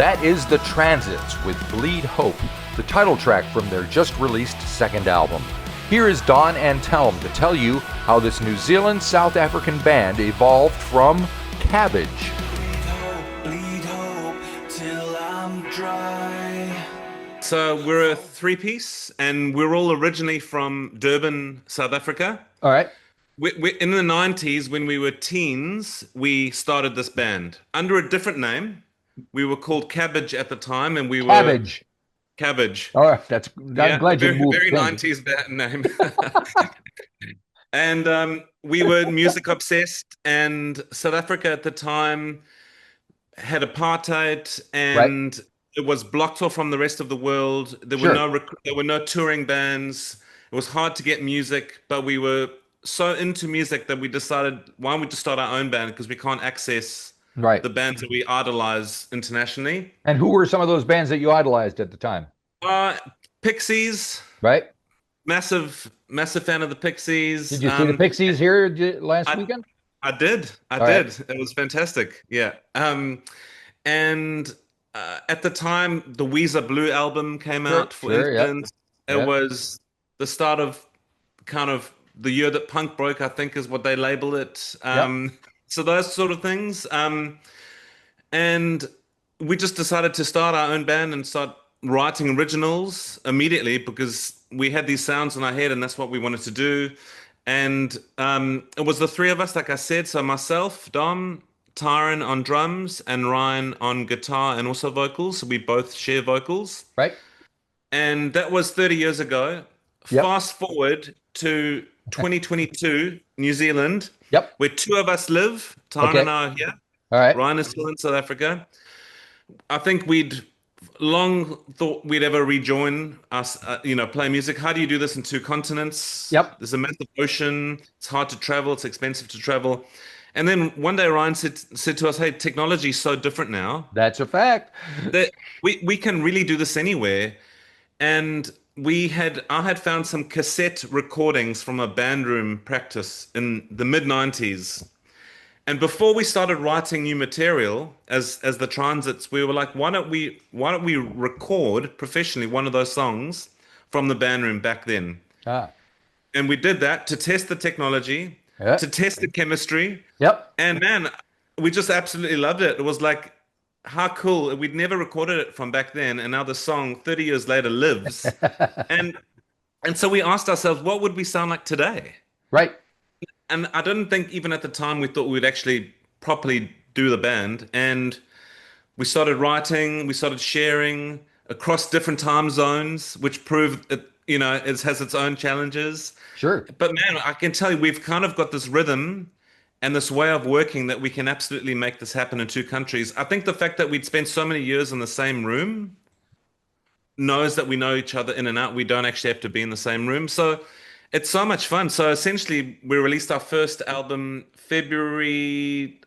That is The Transits with Bleed Hope, the title track from their just-released second album. Here is Don Antelm to tell you how this New Zealand-South African band evolved from Cabbage. Bleed hope till I'm dry. So we're a three-piece, and we're all originally from Durban, South Africa. All right. In the 90s, when we were teens, we started this band under a different name. We were called Cabbage at the time, and we were Cabbage. Cabbage. All right, I'm glad you very, moved. very 90s name. And we were music obsessed, and South Africa at the time had apartheid, and it was blocked off from the rest of the world. There were no touring bands. It was hard to get music, but we were so into music that we decided, why don't we just start our own band, because we can't access the bands that we idolize internationally. And who were some of those bands that you idolized at the time? Pixies. Right. Massive fan of the Pixies. Did you see the Pixies here last weekend? I did. It was fantastic. Yeah. And at the time, the Weezer Blue album came out, for instance. It was the start of kind of the year that punk broke, I think is what they labeled it. So those sort of things. And we just decided to start our own band and start writing originals immediately, because we had these sounds in our head and that's what we wanted to do. And it was the three of us, like I said. So myself, Dom, Tyron on drums, and Ryan on guitar and also vocals. So we both share vocals. Right. And that was 30 years ago. Fast forward to 2022, New Zealand, where two of us live. Tyron and I are here. All right. Ryan is still in South Africa. I think we'd long thought we'd ever rejoin us, play music. How do you do this in two continents? There's a massive ocean. It's hard to travel. It's expensive to travel. And then one day Ryan said to us, hey, technology is so different now. That's a fact. That we can really do this anywhere. And I had found some cassette recordings from a band room practice in the mid-90s. And before we started writing new material as the Transits, we were like, why don't we record professionally one of those songs from the band room back then? And we did that to test the technology, to test the chemistry. And man, we just absolutely loved it. It was like, how cool. We'd never recorded it from back then, and now the song 30 years later lives. and so we asked ourselves, what would we sound like today? Right. And I didn't think even at the time we thought we'd actually properly do the band. And we started writing, we started sharing across different time zones, which proved it, it has its own challenges. Sure. But man, I can tell you, we've kind of got this rhythm and this way of working that we can absolutely make this happen in two countries. I think the fact that we'd spent so many years in the same room knows that we know each other in and out. We don't actually have to be in the same room. So it's so much fun. So essentially, we released our first album February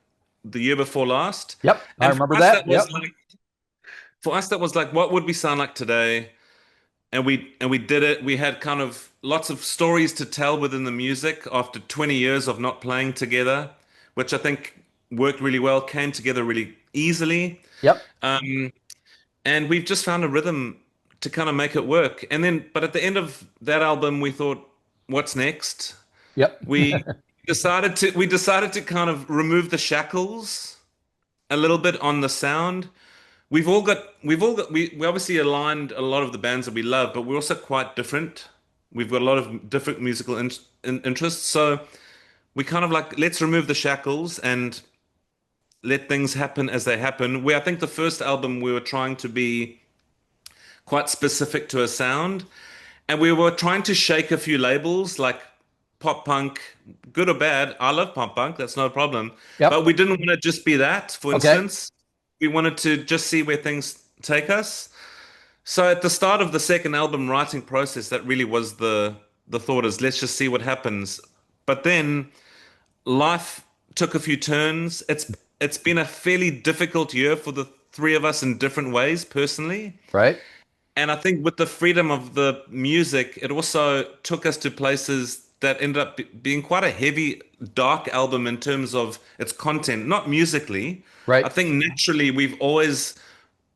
the year before last. I remember that. For us, that was like, what would we sound like today? And we did it. We had kind of lots of stories to tell within the music after 20 years of not playing together, which I think worked really well, came together really easily. And we've just found a rhythm to kind of make it work. And then, but at the end of that album, we thought, what's next? We decided to kind of remove the shackles a little bit on the sound. We obviously aligned a lot of the bands that we love, but we're also quite different. We've got a lot of different musical interests. So we kind of like, let's remove the shackles and let things happen as they happen. Where I think the first album, we were trying to be quite specific to a sound. And we were trying to shake a few labels like pop punk, good or bad. I love pop punk. That's no problem. But we didn't want to just be that, for instance. We wanted to just see where things take us. So at the start of the second album writing process, that really was the thought is, let's just see what happens. But then life took a few turns. It's been a fairly difficult year for the three of us in different ways personally. Right. And I think with the freedom of the music, it also took us to places that ended up being quite a heavy, dark album in terms of its content, not musically. Right. I think naturally we've always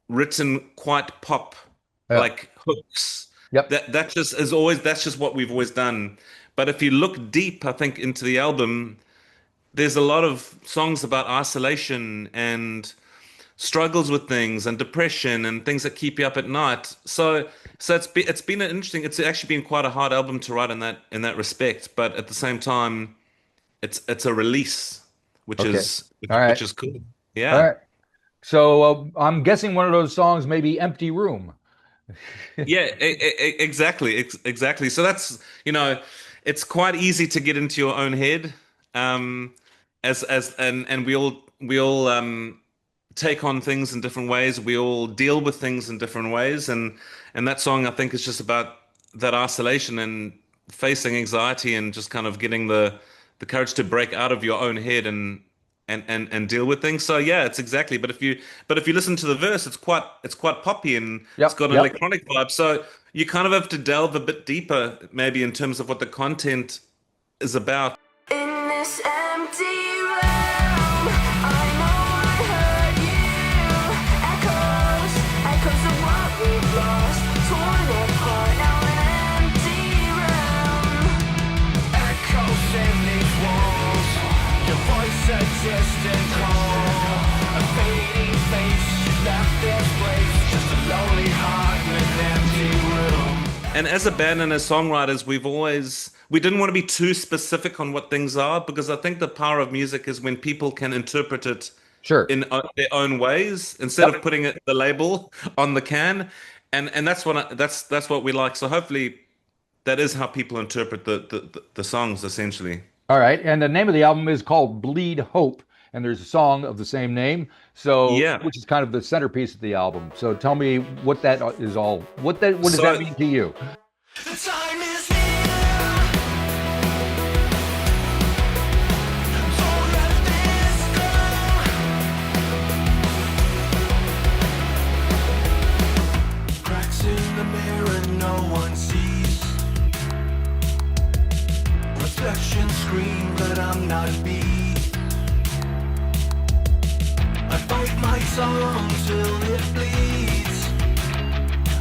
written quite pop, Yeah. like hooks. Yep. That just is always that's just what we've always done. But if you look deep, I think into the album, there's a lot of songs about isolation and struggles with things and depression and things that keep you up at night. So it's been an interesting. It's actually been quite a hard album to write in that respect. But at the same time, it's a release, which Okay. is All which right. is cool. All Yeah. right. So I'm guessing one of those songs may be Empty Room. Yeah, exactly, exactly. So that's, it's quite easy to get into your own head, um, and we all take on things in different ways. We all deal with things in different ways, and that song I think is just about that isolation and facing anxiety and just kind of getting the courage to break out of your own head and deal with things. So yeah, it's exactly. But if you listen to the verse, it's quite poppy and it's Yep. got an Yep. electronic vibe. So you kind of have to delve a bit deeper, maybe in terms of what the content is about. In this empty room, I know I heard you. Echoes, echoes of what we've lost, torn apart now in an empty room. Echoes in these walls, your voice a distant call, a fading face. You left this place, just a lonely heart in an empty room. And as a band and as songwriters, we didn't want to be too specific on what things are because I think the power of music is when people can interpret it Sure. in their own ways instead of Yep. putting it the label on the can. And that's what we like. So hopefully that is how people interpret the songs essentially. All right. And the name of the album is called Bleed Hope, and there's a song of the same name. So, Yeah. which is kind of the centerpiece of the album. So tell me what that is all. What does that So mean to you? The time is here. Don't let this go. Cracks in the mirror, no one sees. Reflection scream, but I'm not beat. I bite my tongue till it bleeds.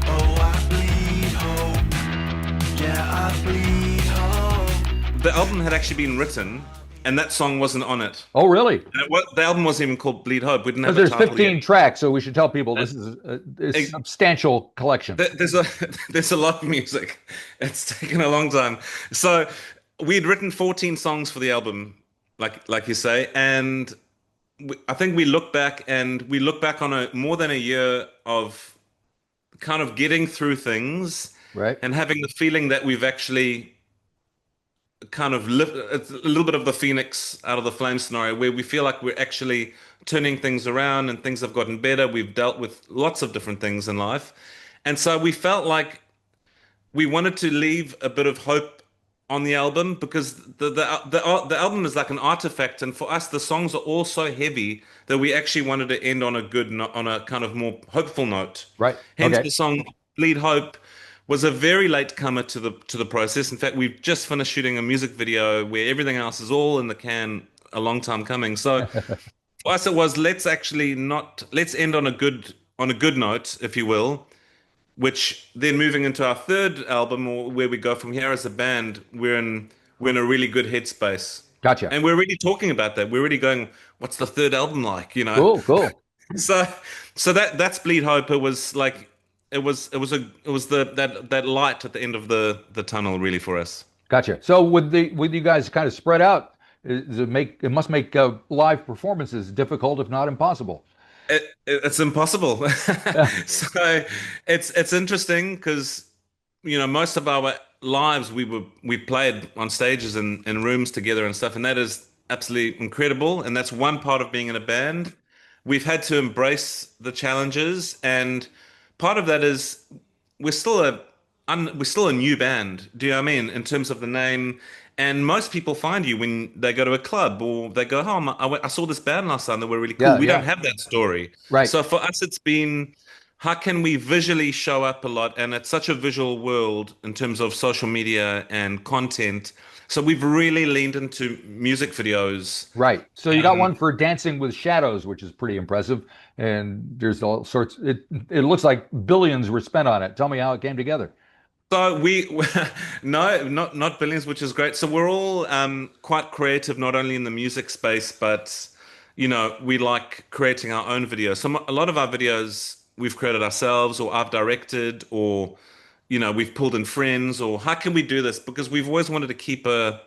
Oh, I bleed hope. Yeah, I bleed hope. the album had actually been written and that song wasn't on it. Oh, really? The album wasn't even called Bleed Hope. We didn't Because have a there's title 15 yet. tracks, so we should tell people Uh, this is a ex- substantial collection. There's a there's a lot of music. It's taken a long time. So we'd written 14 songs for the album, like you say, and I think we look back on a more than a year of kind of getting through things Right? and having the feeling that we've actually kind of lift it's a little bit of the phoenix out of the flame scenario where we feel like we're actually turning things around and things have gotten better. We've dealt with lots of different things in life. And so we felt like we wanted to leave a bit of hope on the album because the album is like an artifact, and for us the songs are all so heavy that we actually wanted to end on a on a kind of more hopeful note. Right. Hence Okay. the song Bleed Hope was a very late comer to the process. In fact, we've just finished shooting a music video where everything else is all in the can a long time coming. So for us it was let's end on a good note, if you will, which then moving into our third album or where we go from here as a band, we're in a really good headspace. Gotcha. And we're really talking about that. We're really going, what's the third album like, you know? Cool. Cool. So that's Bleed Hope. It was like it was that light at the end of the tunnel really for us. Gotcha. So with you guys kind of spread out, it must make live performances difficult, if not impossible. It's impossible. So it's interesting because most of our lives we played on stages in rooms together and stuff, and that is absolutely incredible. And that's one part of being in a band. We've had to embrace the challenges, and part of that is we're still we're still a new band. Do you know what I mean? In terms of the name, and most people find you when they go to a club or they go, "Oh, I saw this band last time. They were really cool." Yeah. We don't Yeah. have that story. Right. So for us, it's been how can we visually show up a lot? And it's such a visual world in terms of social media and content. So we've really leaned into music videos. Right. So you got Um, one for Dancing with Shadows, which is pretty impressive. And there's all sorts. It looks like billions were spent on it. Tell me how it came together. So we no, not billions, which is great. So we're all quite creative, not only in the music space, but we like creating our own videos. A lot of our videos we've created ourselves, or I've directed, or we've pulled in friends, or how can we do this? Because we've always wanted to keep a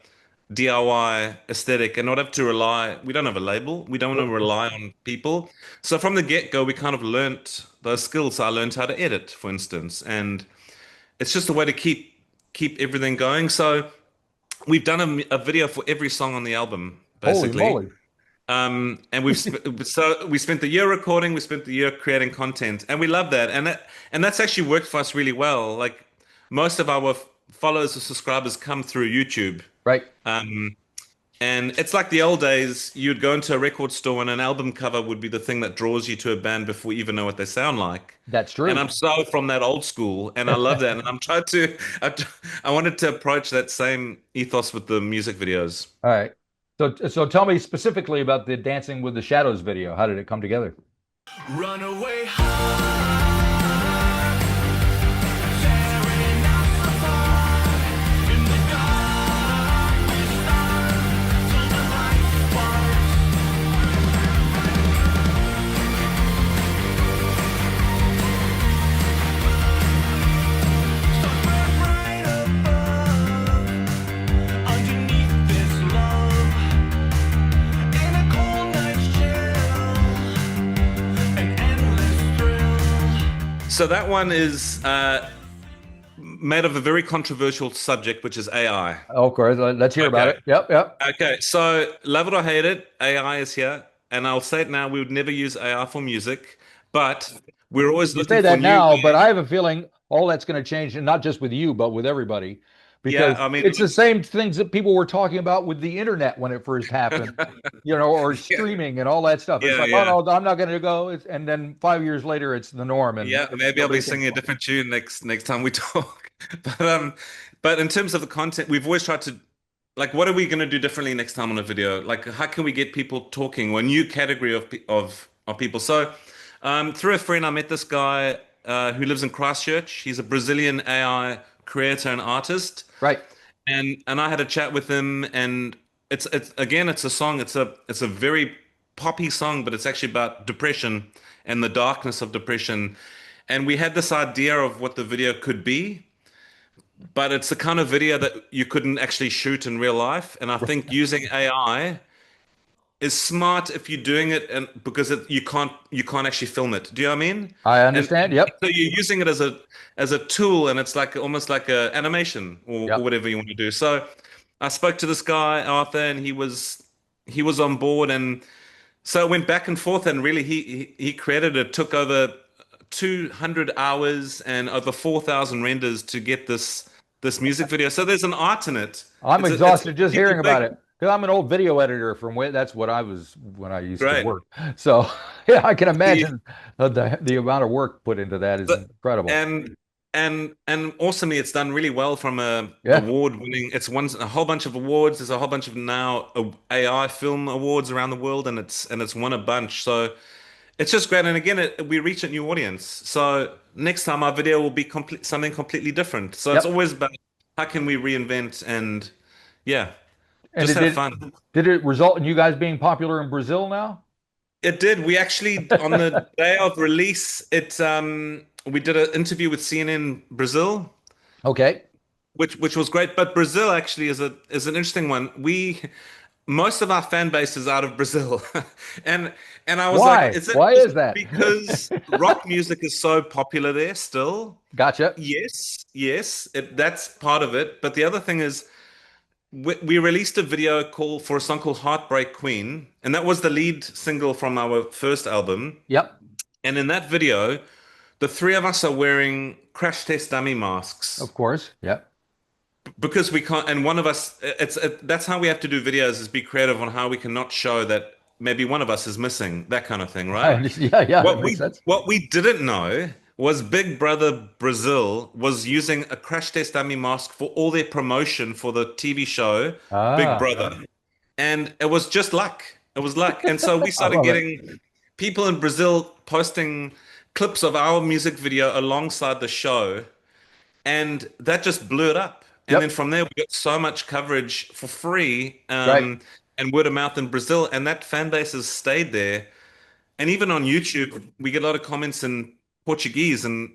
DIY aesthetic and not have to rely. We don't have a label. We don't want to rely on people. So from the get-go, we kind of learnt those skills. I learned how to edit, for instance, and it's just a way to keep everything going. So we've done a video for every song on the album, Holy basically. moly. And we spent the year recording, we spent the year creating content, and we love that. And that's actually worked for us really well. Like most of our followers or subscribers come through YouTube. Right. And it's like the old days, you'd go into a record store and an album cover would be the thing that draws you to a band before you even know what they sound like. That's And true. I'm so from that old school, and I love that. And I wanted to approach that same ethos with the music videos. All right. So tell me specifically about the Dancing with the Shadows video. How did it come together? Runaway high, tearing us apart in the darkest hour till the light sparks. Somewhere bright above, underneath this love, in a cold night's chill, an endless thrill. So that one is made of a very controversial subject, which is AI. Oh, of course. Let's hear about Okay. it. Yep. Yep. Okay, so love it or hate it, AI is here, and I'll say it now: we would never use AI for music, but we're always You say looking for that new now, but ways. I have a feeling all that's going to change, and not just with you, but with everybody, Yeah, because I mean, it's the same things that people were talking about with the internet when it first happened, or yeah, streaming and all that stuff. It's yeah, like, oh yeah. no, I'm not going to go. And then 5 years later, it's the norm, and Yeah, maybe I'll be nobody thinks singing a about different tune next time we talk. But in terms of the content, we've always tried to like, what are we going to do differently next time on a video? Like, how can we get people talking or a new category of people? So, through a friend, I met this guy who lives in Christchurch. He's a Brazilian AI creator and artist, Right. and I had a chat with him, and it's again, it's a song. It's a very poppy song, but it's actually about depression and the darkness of depression. And we had this idea of what the video could be, but it's the kind of video that you couldn't actually shoot in real life. And I think using AI is smart if you're doing it, and because you can't actually film it. Do you know what I mean? I And understand. Yep. so you're using it as a tool, and it's like almost like a animation or Yep. whatever you want to do. So I spoke to this guy Arthur, and he was on board, and so it went back and forth, and really he created it. Took over 200 hours and over 4,000 renders to get this music video. So there's an art in it. I'm It's exhausted just people hearing about think it because I'm an old video editor from where that's what I was when I used to great. work. So yeah, I can The, imagine the amount of work put into that is the incredible. and awesomely, it's done really well from a Yeah. award winning. It's won a whole bunch of awards. There's a whole bunch of now AI film awards around the world, and it's won a bunch. So it's just great. And again, we reach a new audience. So next time our video will be something completely different. So it's Yep. always about how can we reinvent and yeah, And just it have did fun. did it result in you guys being popular in Brazil now? It did. We actually, on the day of release, we did an interview with CNN Brazil, Okay. which was great. But Brazil actually is an interesting one. Most of our fan base is out of Brazil, and I was like, Why? is it Why just is that? because rock music is so popular there still? Gotcha. Yes, yes, that's part of it. But the other thing is, we released a video call for a song called Heartbreak Queen, and that was the lead single from our first album. Yep. And in that video, the three of us are wearing crash test dummy masks Of course. Yep. because we can't. And one of us, that's how we have to do videos, is be creative on how we can not show that maybe one of us is missing, that kind of thing, right? Yeah, yeah, that What makes we sense. what we didn't know was Big Brother Brazil was using a crash test dummy mask for all their promotion for the TV show Big Ah, Brother. And it was just luck. It was luck. And so we I started love it. getting people in Brazil posting clips of our music video alongside the show, and that just blew it up. And then Yep. from there, we got so much coverage for free, Right. and word of mouth in Brazil, and that fan base has stayed there. And even on YouTube, we get a lot of comments in Portuguese and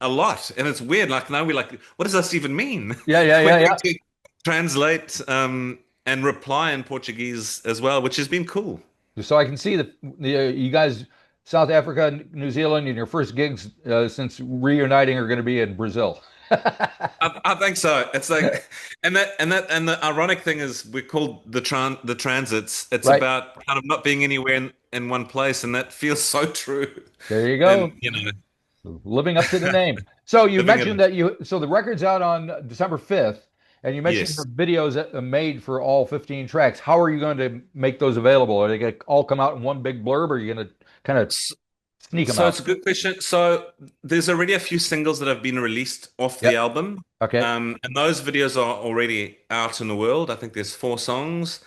a lot. And it's weird. Like now we're like, what does this even mean? Yeah, yeah, We're yeah, having yeah. to translate and reply in Portuguese as well, which has been cool. So I can see the you guys, South Africa, New Zealand, and your first gigs since reuniting are going to be in Brazil. I think so. It's like, and the ironic thing is we're called the transits. It's Right. about kind of not being anywhere in one place, and that feels so true. There you And go. Living up to the name. So you living mentioned in that so the record's out on December 5th, and you mentioned the yes. videos that are made for all 15 tracks. How are you going to make those available? Are they going to all come out in one big blurb, or are you going to kind of sneak them So it's out? a good question. So there's already a few singles that have been released off the Yep. album. Okay. And those videos are already out in the world. I think there's 4 songs.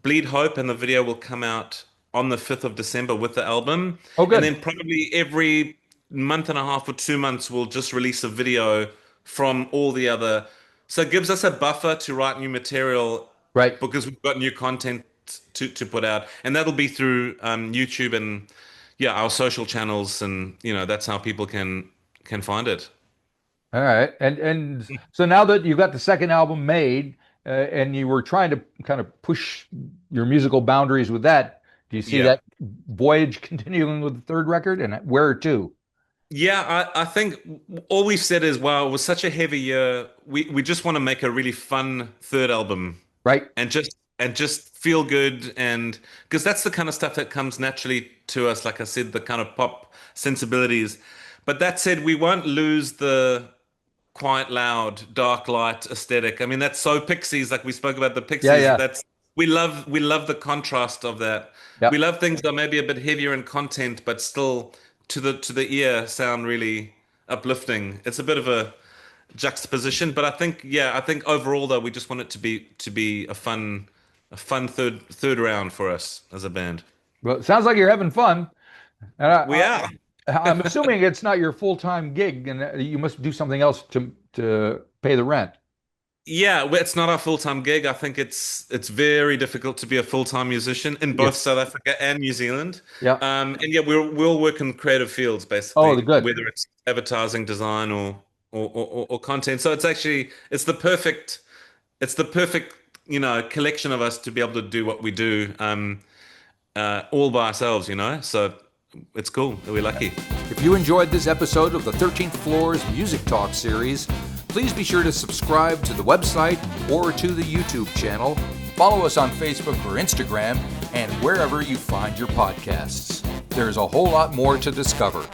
Bleed Hope and the video will come out on the 5th of December with the album. Oh, And good. then probably every month and a half or 2 months, we'll just release a video from all the other. So it gives us a buffer to write new material Right. because we've got new content to put out. And that'll be through YouTube and yeah, our social channels, and that's how people can find it. All right. And so now that you've got the second album made, and you were trying to kind of push your musical boundaries with that, do you see Yeah. that voyage continuing with the third record, and where to? Yeah, I think all we've said is, wow, it was such a heavy year. We just want to make a really fun third album Right. and just feel good, and because that's the kind of stuff that comes naturally to us, like I said, the kind of pop sensibilities. But that said, we won't lose the quiet, loud, dark light aesthetic. I mean, that's so Pixies, like we spoke about the Yeah, Pixies. yeah. That's we love the contrast of that. We Yep. love things that are maybe a bit heavier in content, but still to the ear sound really uplifting. It's a bit of a juxtaposition, but I think overall though, we just want it to be a fun third round for us as a band. Well, it sounds like you're having fun. And We are. I'm assuming it's not your full-time gig, and you must do something else to pay the rent. Yeah, well, it's not our full-time gig. I think it's very difficult to be a full-time musician in Yeah. both South Africa and New Zealand. Yeah. And yeah, we'll work in creative fields Oh, basically, the good. whether it's advertising, design, or content. So it's the perfect collection of us to be able to do what we do all by ourselves. So it's cool. We're lucky. If you enjoyed this episode of the 13th Floor's Music Talk series, please be sure to subscribe to the website or to the YouTube channel. Follow us on Facebook or Instagram and wherever you find your podcasts. There's a whole lot more to discover.